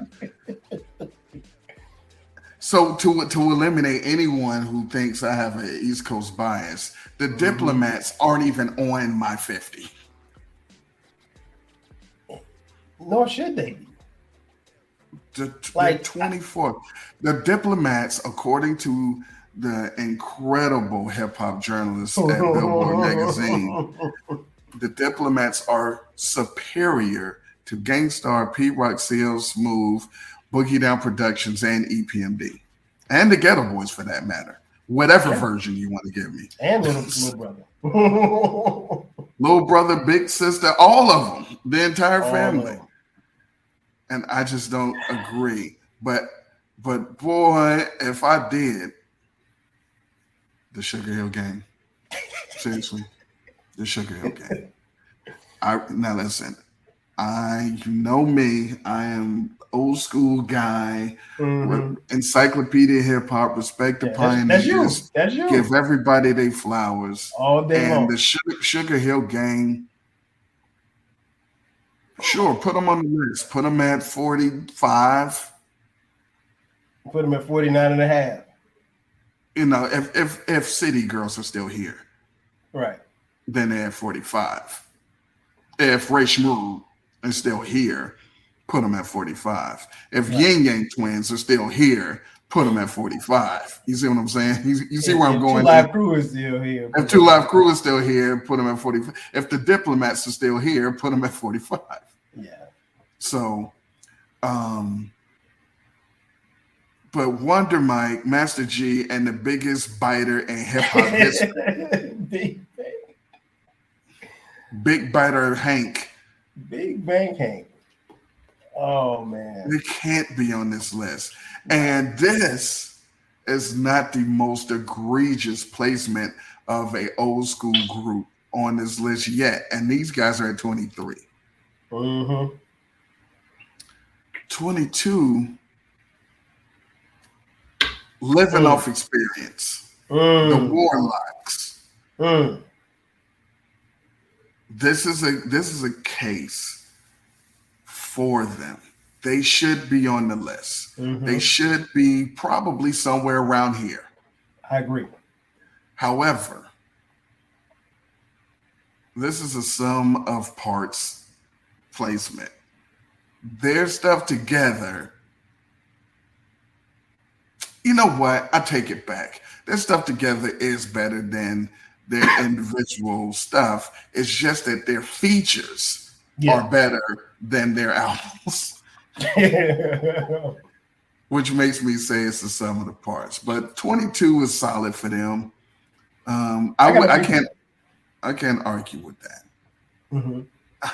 So to eliminate anyone who thinks I have an East Coast bias, the Diplomats aren't even on my 50. Nor should they be. Like 24. The Diplomats, according to the incredible hip hop journalists at Billboard magazine, the Diplomats are superior to Gangstar, Pete Rock, CL Smooth, Boogie Down Productions, and EPMD, and the Ghetto Boys for that matter. Whatever version you want to give me. And Little Brother. Little Brother, Big Sister, all of them, the entire family. And I just don't agree. But boy, if I did, the Sugar Hill Gang. Seriously, the Sugar Hill Gang. Now listen, you know me. I am old school guy. Encyclopedia hip hop. Respect the pioneers. That's you. Give everybody their flowers. All day long. And the Sugar Hill Gang. Sure, put them on the list. Put them at 45. Put them at 49 and a half. You know, if City Girls are still here. Right. Then they're at 45. If Ray Shmood is still here, put them at 45. If Yin Yang Twins are still here, put them at 45. You see what I'm saying? You see where I'm going? Two Live Crew is still here. If Two Live Crew is still here, put them at 45. If the Diplomats are still here, put them at 45. Yeah. So, but Wonder Mike, Master G, and the biggest biter in hip hop history, Big Biter Hank. Big Bang Hank. Oh man. They can't be on this list. And this is not the most egregious placement of a old school group on this list yet, and these guys are at 23. 22, living off experience. The Warlocks. This is a case for them. They should be on the list. They should be probably somewhere around here. I agree. However, this is a sum of parts placement. Their stuff together. You know what? I take it back. Their stuff together is better than their individual stuff. It's just that their features are better than their albums. Which makes me say it's the sum of the parts. But 22 is solid for them. I can't argue with that.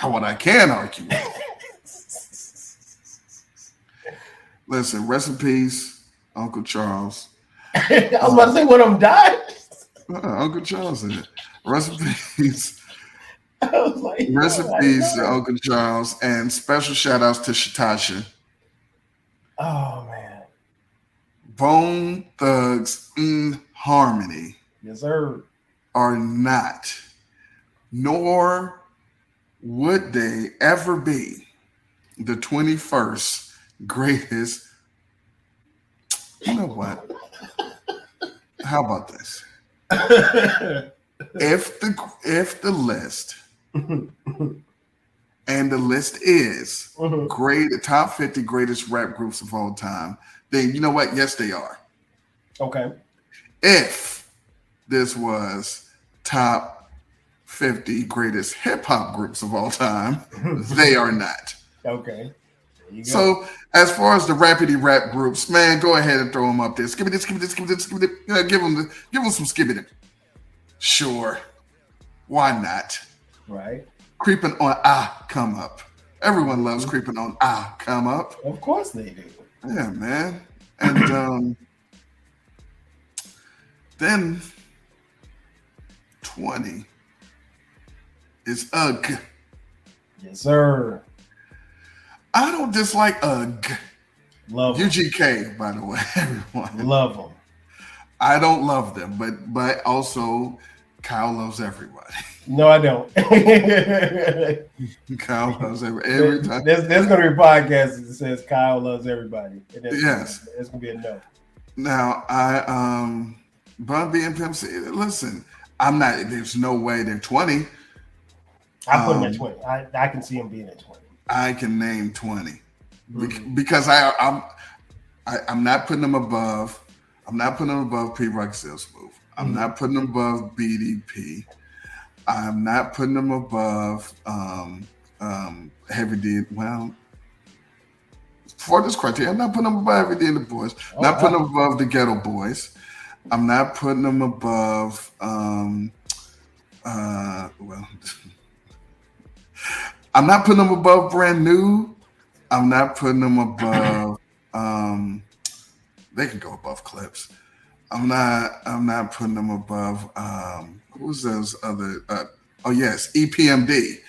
What I can argue with. Listen, rest in peace, Uncle Charles. I was about to say one of them died. Uncle Charles did it. Rest in peace. I was like, rest in peace to Uncle Charles, and special shout outs to Shatasha. Oh man. Bone Thugs in Harmony. Yes, sir. Are not, nor would they ever be, the 21st greatest. You know what? How about this? If the list and the list is top 50 greatest rap groups of all time, then you know what? Yes, they are. Okay. If this was top 50 greatest hip hop groups of all time, they are not. Okay. So as far as the rapidy rap groups, man, go ahead and throw them up there. Skibbity, skibbity, skibbity, skibbity. You know, give them some skibbity. Sure. Why not? Right. Creeping on Come Up. Everyone loves creeping on Come Up. Of course they do. Yeah, man. And then 20 is Ugh. Yes, sir. I don't dislike Ugh. Love them. UGK, by the way, everyone. Love them. I don't love them, but also Kyle loves everybody. No, I don't. Kyle loves every time. There's going to be a podcast that says Kyle loves everybody. Yes. It's going to be a no. Now, Bun B and Pimp C, listen, there's no way they're 20. I put them at 20. I can see them being at 20. I can name 20 because I'm not putting them above. I'm not putting them above P. Rock Still Smooth. I'm not putting them above BDP. I'm not putting them above Heavy D. Well, for this criteria, I'm not putting them above Heavy D and the Boys. Not putting them above the Ghetto Boys. I'm not putting them above. I'm not putting them above Brand New. I'm not putting them above. They can go above Clips. I'm not putting them above. Who's those other? EPMD.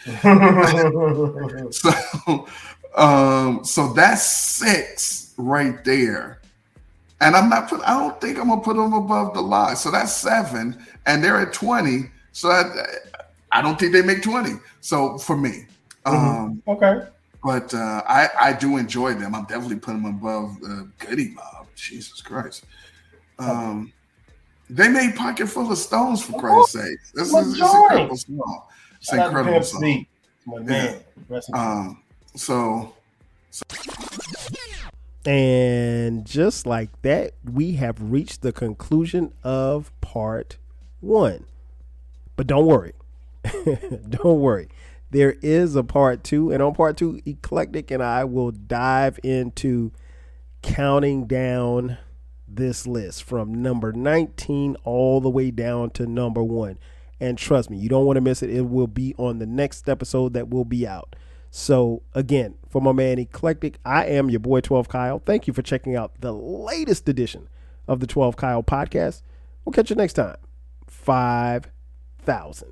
So that's 6 right there. And I don't think I'm gonna put them above the lie. So that's 7, and they're at 20. So I don't think they make 20. So for me, okay. But I do enjoy them. I'm definitely putting them above Goody Mob. Jesus Christ. They made Pocket Full of Stones, for Christ's sake. It's an incredible song. It's an incredible song. My man. And just like that, we have reached the conclusion of part 1. But don't worry. Don't worry. There is a part 2. And on part 2, Eclectic and I will dive into counting down this list from number 19 all the way down to number 1. And trust me, you don't want to miss it. It will be on the next episode that will be out. So again, for my man Eclectic, I am your boy 12 Kyle. Thank you for checking out the latest edition of the 12 Kyle podcast. We'll catch you next time. 5,000.